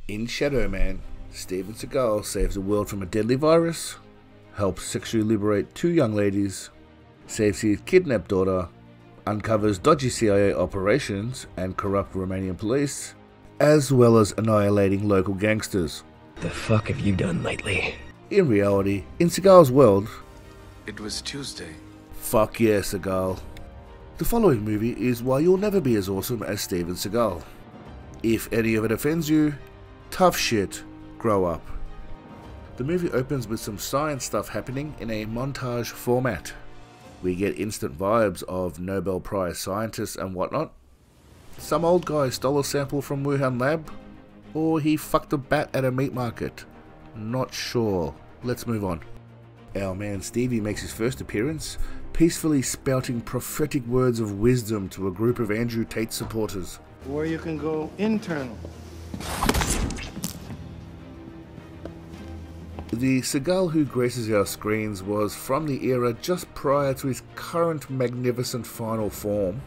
In Shadow Man, Steven Seagal saves the world from a deadly virus, helps sexually liberate 2 young ladies, saves his kidnapped daughter, uncovers dodgy CIA operations and corrupt Romanian police, as well as annihilating local gangsters. The fuck have you done lately? In reality, in Seagal's world, it was Tuesday. Fuck yeah, Seagal. The following movie is why you'll never be as awesome as Steven Seagal. If any of it offends you, tough shit, grow up. The movie opens with some science stuff happening in a montage format. We get instant vibes of Nobel Prize scientists and whatnot. Some old guy stole a sample from Wuhan lab, or he fucked a bat at a meat market. Not sure. Let's move on. Our man Stevie makes his first appearance, peacefully spouting prophetic words of wisdom to a group of Andrew Tate supporters. Where you can go internal. The Seagal who graces our screens was from the era just prior to his current magnificent final form,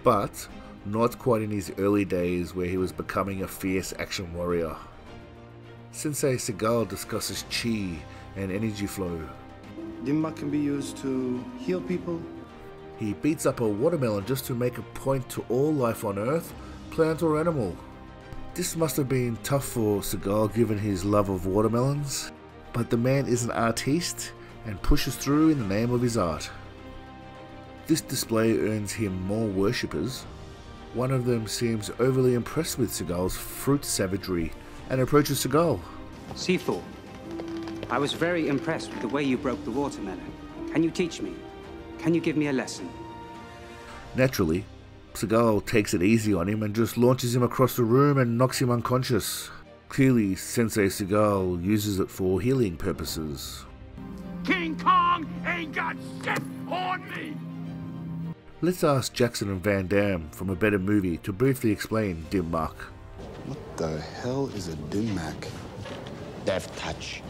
but not quite in his early days where he was becoming a fierce action warrior. Sensei Seagal discusses chi and energy flow. Dimma can be used to heal people. He beats up a watermelon just to make a point to all life on Earth, plant or animal. This must have been tough for Seagal given his love of watermelons, but the man is an artiste and pushes through in the name of his art. This display earns him more worshippers. One of them seems overly impressed with Seagal's fruit savagery and approaches Seagal. Sifu, I was very impressed with the way you broke the watermelon. Can you teach me? Can you give me a lesson? Naturally, Seagal takes it easy on him and just launches him across the room and knocks him unconscious. Clearly, Sensei Seagal uses it for healing purposes. King Kong ain't got shit on me! Let's ask Jackson and Van Damme from A Better Movie to briefly explain Dim Mak. What the hell is a dim mak? Death touch.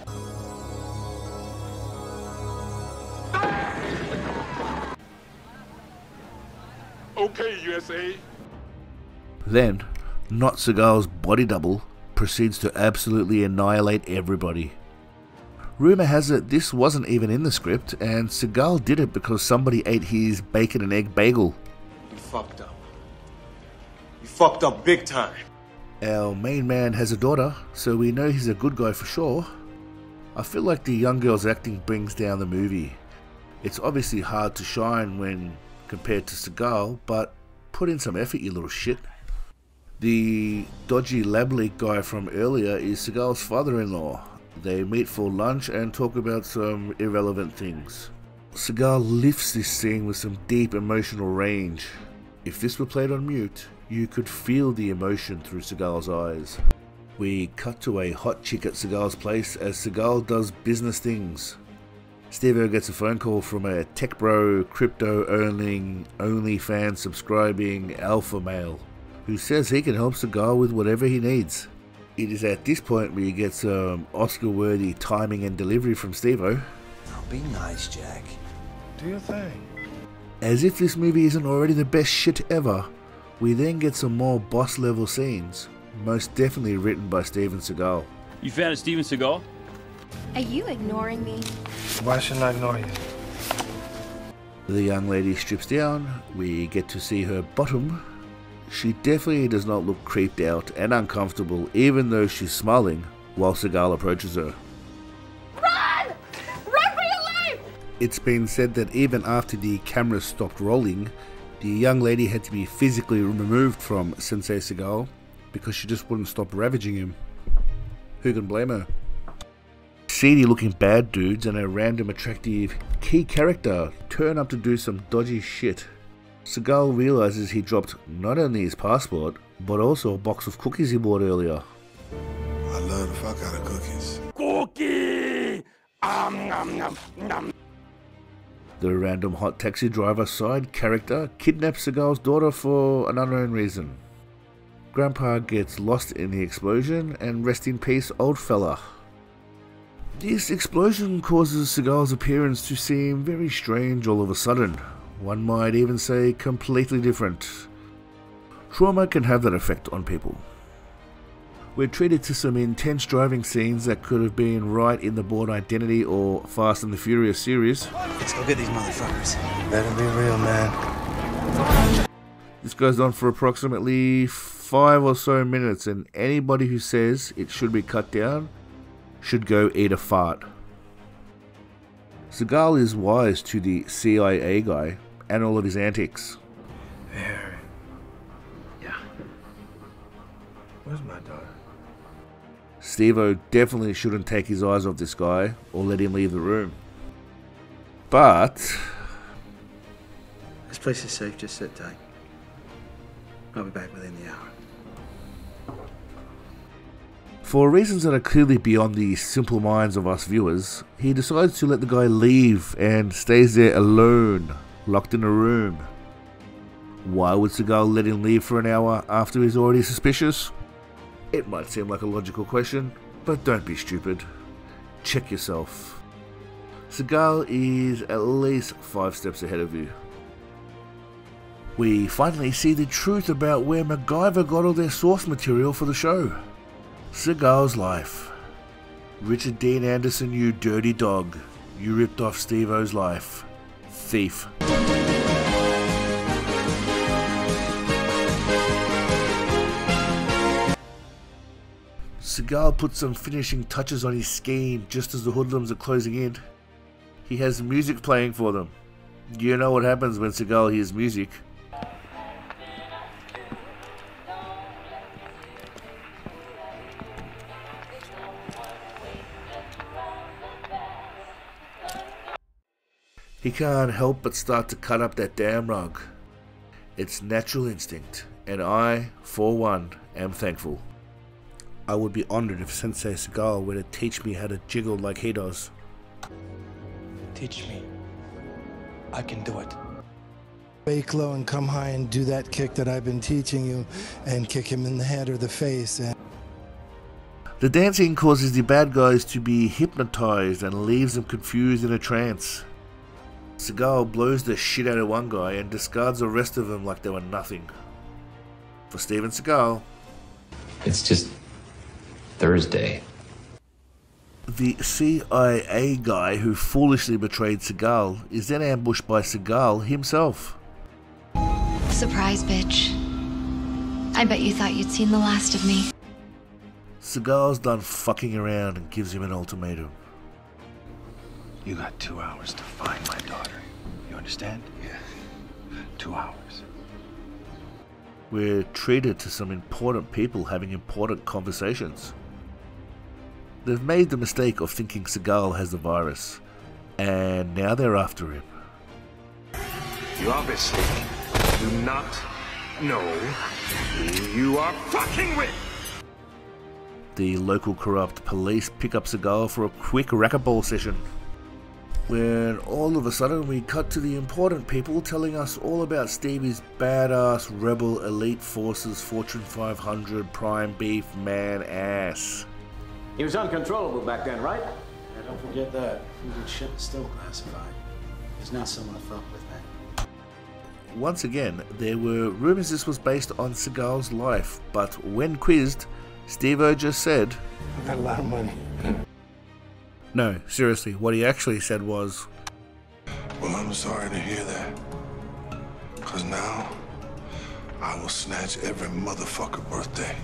Okay, USA. Then, not Seagal's body double proceeds to absolutely annihilate everybody. Rumour has it this wasn't even in the script, and Seagal did it because somebody ate his bacon and egg bagel. You fucked up. You fucked up big time. Our main man has a daughter, so we know he's a good guy for sure. I feel like the young girl's acting brings down the movie. It's obviously hard to shine when compared to Seagal, but put in some effort, you little shit. The dodgy lab leak guy from earlier is Seagal's father-in-law. They meet for lunch and talk about some irrelevant things. Seagal lifts this scene with some deep emotional range. If this were played on mute, you could feel the emotion through Seagal's eyes. We cut to a hot chick at Seagal's place as Seagal does business things. Stevo gets a phone call from a tech bro, crypto-owning, OnlyFans subscribing alpha male who says he can help Seagal with whatever he needs. It is at this point where you get some Oscar-worthy timing and delivery from Stevo. Now be nice, Jack. Do your thing. As if this movie isn't already the best shit ever, we then get some more boss-level scenes, most definitely written by Steven Seagal. You fan of Steven Seagal? Are you ignoring me? Why shouldn't I ignore you? The young lady strips down, we get to see her bottom. She definitely does not look creeped out and uncomfortable even though she's smiling while Seagal approaches her. Run! Run for your life! It's been said that even after the camera stopped rolling, the young lady had to be physically removed from Sensei Seagal because she just wouldn't stop ravaging him. Who can blame her? Seedy looking bad dudes and a random attractive key character turn up to do some dodgy shit. Seagal realizes he dropped not only his passport, but also a box of cookies he bought earlier. I love the fuck out of cookies. Cookie! Nom, nom. The random hot taxi driver side character kidnaps Seagal's daughter for an unknown reason. Grandpa gets lost in the explosion, and rest in peace, old fella. This explosion causes Seagal's appearance to seem very strange all of a sudden. One might even say completely different. Trauma can have that effect on people. We're treated to some intense driving scenes that could have been right in the Bourne Identity or Fast and the Furious series. Let's go get these motherfuckers. Better be real, man. This goes on for approximately 5 or so minutes, and anybody who says it should be cut down should go eat a fart. Seagal is wise to the CIA guy and all of his antics. There. Yeah. Where's my daughter? Stevo definitely shouldn't take his eyes off this guy or let him leave the room. But This place is safe, just sit tight. I'll be back within the hour. for reasons that are clearly beyond the simple minds of us viewers, he decides to let the guy leave and stays there alone, locked in a room. Why would Seagal let him leave for an hour after he's already suspicious? It might seem like a logical question, but don't be stupid. Check yourself. Seagal is at least 5 steps ahead of you. We finally see the truth about where MacGyver got all their source material for the show. Seagal's life. Richard Dean Anderson, you dirty dog. You ripped off Stevo's life. Thief. Seagal puts some finishing touches on his scheme just as the hoodlums are closing in. He has music playing for them. You know what happens when Seagal hears music. He can't help but start to cut up that damn rug. It's natural instinct, and I, for one, am thankful. I would be honored if Sensei Seagal were to teach me how to jiggle like he does. Teach me. I can do it. Fake low and come high and do that kick that I've been teaching you and kick him in the head or the face. The dancing causes the bad guys to be hypnotized and leaves them confused in a trance. Seagal blows the shit out of one guy and discards the rest of them like they were nothing. For Steven Seagal, it's just Thursday. The CIA guy who foolishly betrayed Seagal is then ambushed by Seagal himself. Surprise, bitch. I bet you thought you'd seen the last of me. Seagal's done fucking around and gives him an ultimatum. You got 2 hours to find my daughter. You understand? Yeah. 2 hours. We're treated to some important people having important conversations. They've made the mistake of thinking Seagal has the virus, and now they're after him. You obviously do not know who you are fucking with! The local corrupt police pick up Seagal for a quick racquetball session, when all of a sudden we cut to the important people telling us all about Stevie's badass rebel elite forces Fortune 500 prime beef man ass. He was uncontrollable back then, right? Yeah, don't forget that. Good shit is still classified. He's not someone to fuck with, man. Once again, there were rumors this was based on Seagal's life, but when quizzed, Stevo just said, I got a lot of money. No, seriously, what he actually said was, Well, I'm sorry to hear that. Because now, I will snatch every motherfucker birthday.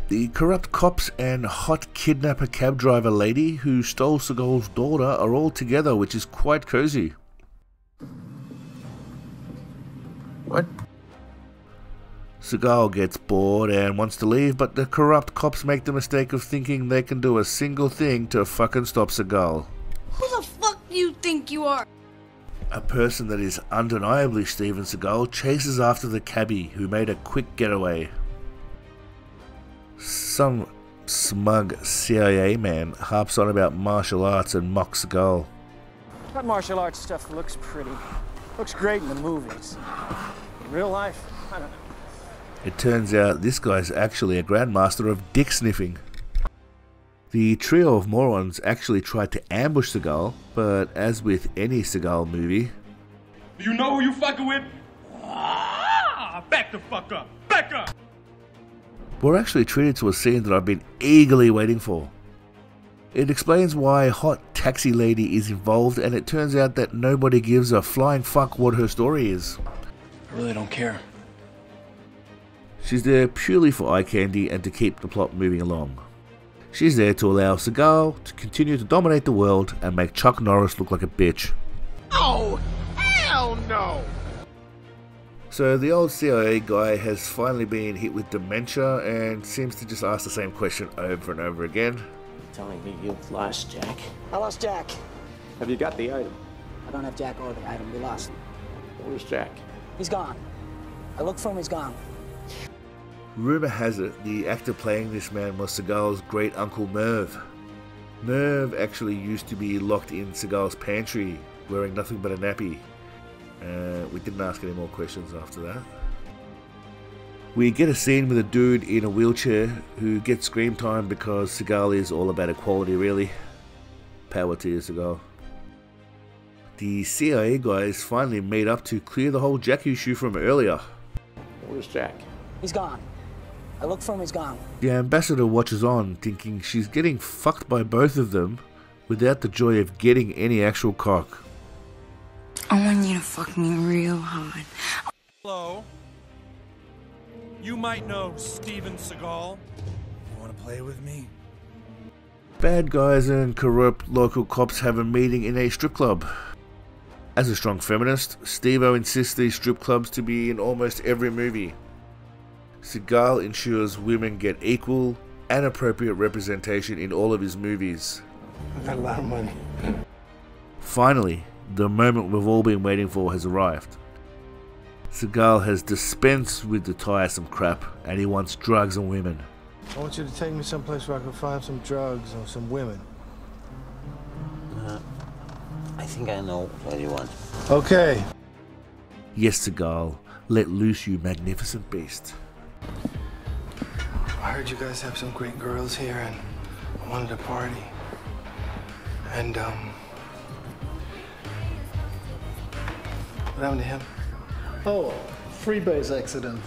The corrupt cops and hot kidnapper cab driver lady who stole Seagal's daughter are all together, which is quite cozy. What? Seagal gets bored and wants to leave, but the corrupt cops make the mistake of thinking they can do a single thing to fucking stop Seagal. Who the fuck do you think you are? A person that is undeniably Steven Seagal chases after the cabbie who made a quick getaway. Some smug CIA man harps on about martial arts and mocks Seagal. That martial arts stuff looks pretty. Looks great in the movies. In real life, I don't know. It turns out this guy's actually a grandmaster of dick sniffing. The trio of morons actually tried to ambush Seagal, but as with any Seagal movie... Do you know who you fucking with? Ah, back the fuck up! Back up! We're actually treated to a scene that I've been eagerly waiting for. It explains why Hot Taxi Lady is involved, and it turns out that nobody gives a flying fuck what her story is. I really don't care. She's there purely for eye candy and to keep the plot moving along. She's there to allow Seagal to continue to dominate the world and make Chuck Norris look like a bitch. Oh, hell no! So the old CIA guy has finally been hit with dementia and seems to just ask the same question over and over again. Telling me you've lost Jack? I lost Jack. Have you got the item? I don't have Jack or the item. We lost. Where's Jack? He's gone. I looked for him, he's gone. Rumour has it the actor playing this man was Seagal's great uncle Merv. Merv actually used to be locked in Seagal's pantry, wearing nothing but a nappy. We didn't ask any more questions after that. We get a scene with a dude in a wheelchair who gets screen time because Seagal is all about equality, really. Power to you, Seagal. The CIA guys finally made up to clear the whole Jack issue from earlier. Where's Jack? He's gone. I looked for him, he's gone. The ambassador watches on, thinking she's getting fucked by both of them without the joy of getting any actual cock. I want you to fuck me real hard. Hello. You might know Steven Seagal. You want to play with me? Bad guys and corrupt local cops have a meeting in a strip club. As a strong feminist, Stevo insists these strip clubs to be in almost every movie. Seagal ensures women get equal and appropriate representation in all of his movies. I got a lot of money. Finally, the moment we've all been waiting for has arrived. Seagal has dispensed with the tiresome crap and he wants drugs and women. I want you to take me someplace where I can find some drugs or some women. I think I know what you want. Okay. Yes, Seagal, let loose, you magnificent beast. I heard you guys have some great girls here and I wanted to party. And, what happened to him? Oh, freebase accident.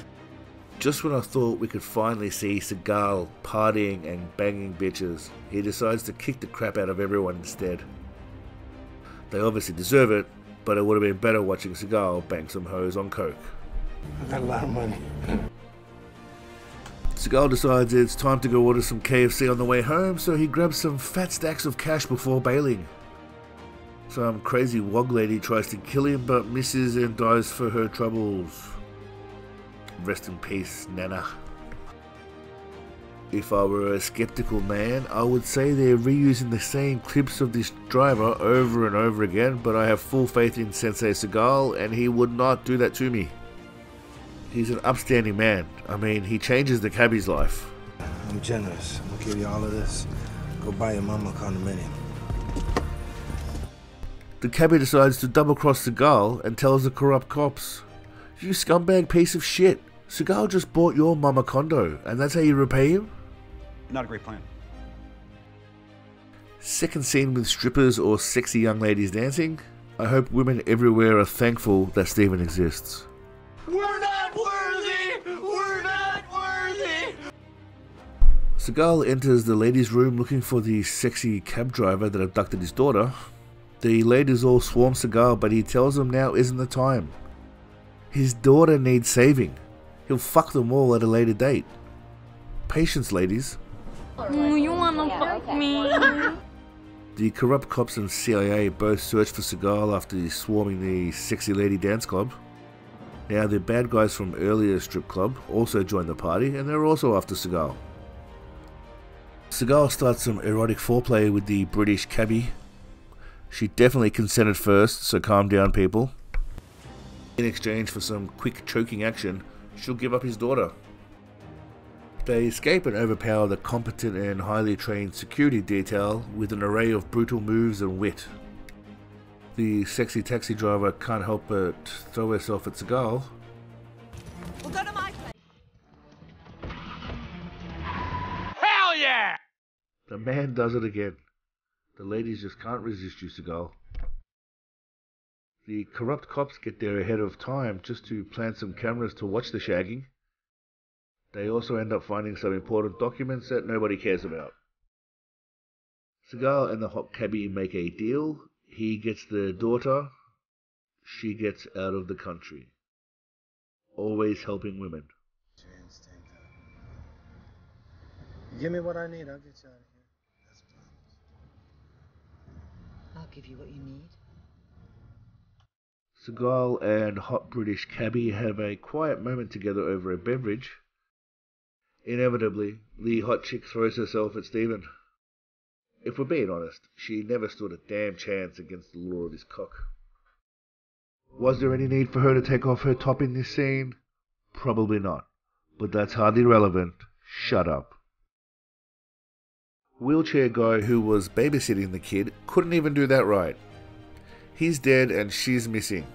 Just when I thought we could finally see Seagal partying and banging bitches, he decides to kick the crap out of everyone instead. They obviously deserve it, but it would have been better watching Seagal bang some hoes on coke. I got a lot of money. Seagal decides it's time to go order some KFC on the way home, so he grabs some fat stacks of cash before bailing. Some crazy wog lady tries to kill him but misses and dies for her troubles. Rest in peace, Nana. If I were a skeptical man, I would say they're reusing the same clips of this driver over and over again, but I have full faith in Sensei Seagal and he would not do that to me. He's an upstanding man. I mean, he changes the cabbie's life. I'm generous. I'm gonna give you all of this. Go buy your mama a condominium. The cabbie decides to double-cross Seagal and tells the corrupt cops, "You scumbag piece of shit. Seagal just bought your mama condo, and that's how you repay him?" Not a great plan. Second scene with strippers or sexy young ladies dancing. I hope women everywhere are thankful that Steven exists. We're not worthy! We're not worthy! Seagal enters the ladies' room looking for the sexy cab driver that abducted his daughter. The ladies all swarm Seagal, but he tells them now isn't the time. His daughter needs saving. He'll fuck them all at a later date. Patience, ladies. You wanna fuck me? The corrupt cops and CIA both search for Seagal after swarming the sexy lady dance club. Now the bad guys from earlier strip club also join the party and they're also after Seagal. Seagal starts some erotic foreplay with the British cabbie. She definitely consented first, so calm down people. In exchange for some quick choking action, she'll give up his daughter. They escape and overpower the competent and highly trained security detail with an array of brutal moves and wit. The sexy taxi driver can't help but throw herself at Seagal. We'll go to my place. Hell yeah! The man does it again. The ladies just can't resist you, Seagal. The corrupt cops get there ahead of time just to plant some cameras to watch the shagging. They also end up finding some important documents that nobody cares about. Seagal and the hot cabbie make a deal. He gets the daughter, she gets out of the country. Always helping women. Give me what I need, I'll get you out of here. I'll give you what you need. Seagal and hot British cabbie have a quiet moment together over a beverage. Inevitably, the hot chick throws herself at Steven. If we're being honest, she never stood a damn chance against the lure of his cock. Was there any need for her to take off her top in this scene? Probably not, but that's hardly relevant. Shut up. Wheelchair guy who was babysitting the kid couldn't even do that right. He's dead and she's missing.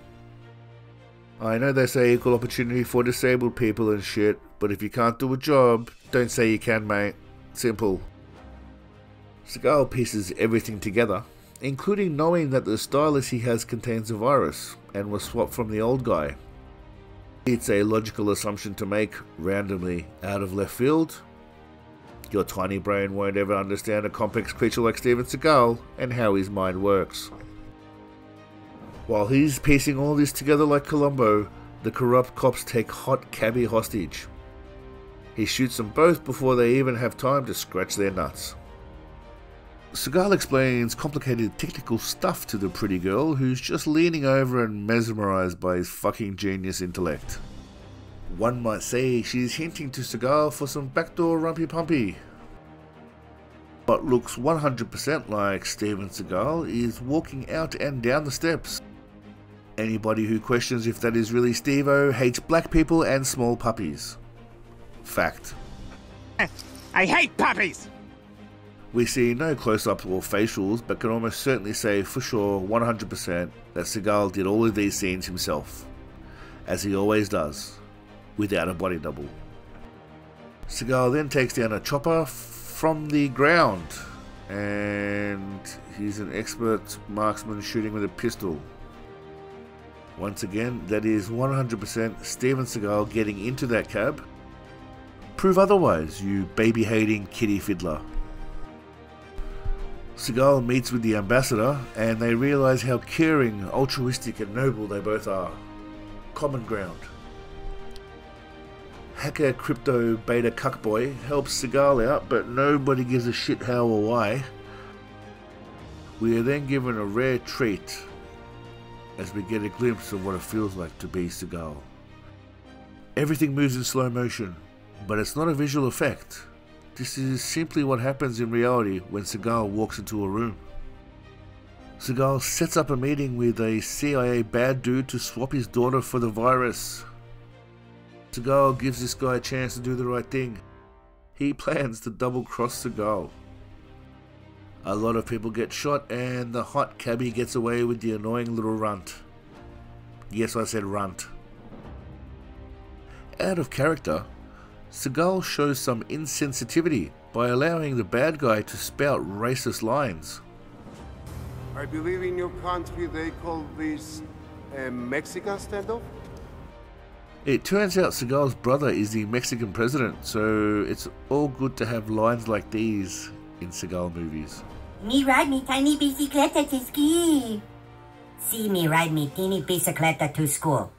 I know they say equal opportunity for disabled people and shit, but if you can't do a job, don't say you can, mate. Simple. Seagal pieces everything together, including knowing that the stylus he has contains a virus and was swapped from the old guy. It's a logical assumption to make, randomly, out of left field. Your tiny brain won't ever understand a complex creature like Steven Seagal and how his mind works. While he's piecing all this together like Columbo, the corrupt cops take hot cabbie hostage. He shoots them both before they even have time to scratch their nuts. Seagal explains complicated technical stuff to the pretty girl, who's just leaning over and mesmerized by his fucking genius intellect. One might say she's hinting to Seagal for some backdoor rumpy-pumpy. What looks 100% like Steven Seagal is walking out and down the steps. Anybody who questions if that is really Stevo hates black people and small puppies. Fact. I hate puppies! We see no close-ups or facials, but can almost certainly say for sure 100% that Seagal did all of these scenes himself, as he always does, without a body double. Seagal then takes down a chopper from the ground, and he's an expert marksman shooting with a pistol. Once again, that is 100% Steven Seagal getting into that cab. Prove otherwise, you baby-hating kitty fiddler. Seagal meets with the ambassador, and they realise how caring, altruistic and noble they both are. Common ground. Hacker crypto beta cuckboy helps Seagal out, but nobody gives a shit how or why. We are then given a rare treat as we get a glimpse of what it feels like to be Seagal. Everything moves in slow motion, but it's not a visual effect. This is simply what happens in reality when Seagal walks into a room. Seagal sets up a meeting with a CIA bad dude to swap his daughter for the virus. Seagal gives this guy a chance to do the right thing. He plans to double-cross Seagal. A lot of people get shot and the hot cabbie gets away with the annoying little runt. Yes, I said runt. Out of character, Seagal shows some insensitivity by allowing the bad guy to spout racist lines. I believe in your country they call this a Mexican standoff? It turns out Seagal's brother is the Mexican president, so it's all good to have lines like these in Seagal movies. Me ride me tiny bicicleta to ski. See me ride me teeny bicicleta to school.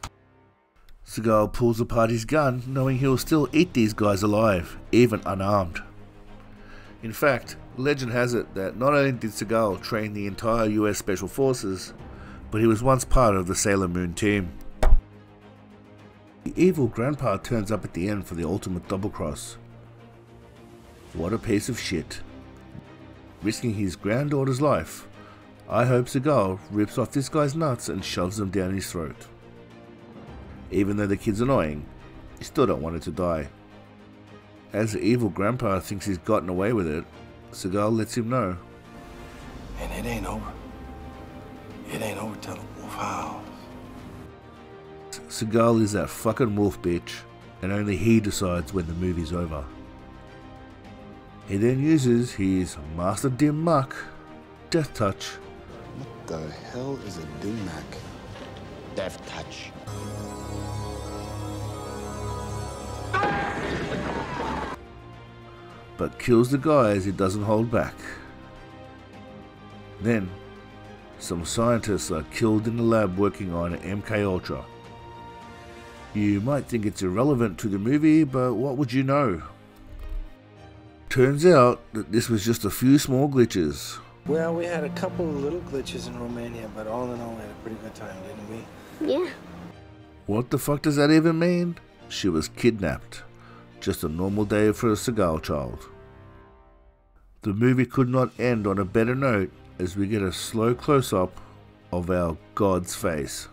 Seagal pulls apart his gun, knowing he'll still eat these guys alive, even unarmed. In fact, legend has it that not only did Seagal train the entire US Special Forces, but he was once part of the Sailor Moon team. The evil grandpa turns up at the end for the ultimate double-cross. What a piece of shit. Risking his granddaughter's life, I hope Seagal rips off this guy's nuts and shoves them down his throat. Even though the kid's annoying, you still don't want it to die. As the evil grandpa thinks he's gotten away with it, Seagal lets him know. And it ain't over. It ain't over till the wolf howls. Seagal is that fucking wolf bitch, and only he decides when the movie's over. He then uses his Master Dim Muck, Death Touch. What the hell is a Dim-Mac? Death Touch. but kills the guys he doesn't hold back. Then, some scientists are killed in the lab working on MK Ultra. You might think it's irrelevant to the movie, but what would you know? Turns out that this was just a few small glitches. Well, we had a couple of little glitches in Romania, but all in all, we had a pretty good time, didn't we? Yeah. What the fuck does that even mean? She was kidnapped. Just a normal day for a Seagal child. The movie could not end on a better note as we get a slow close-up of our God's face.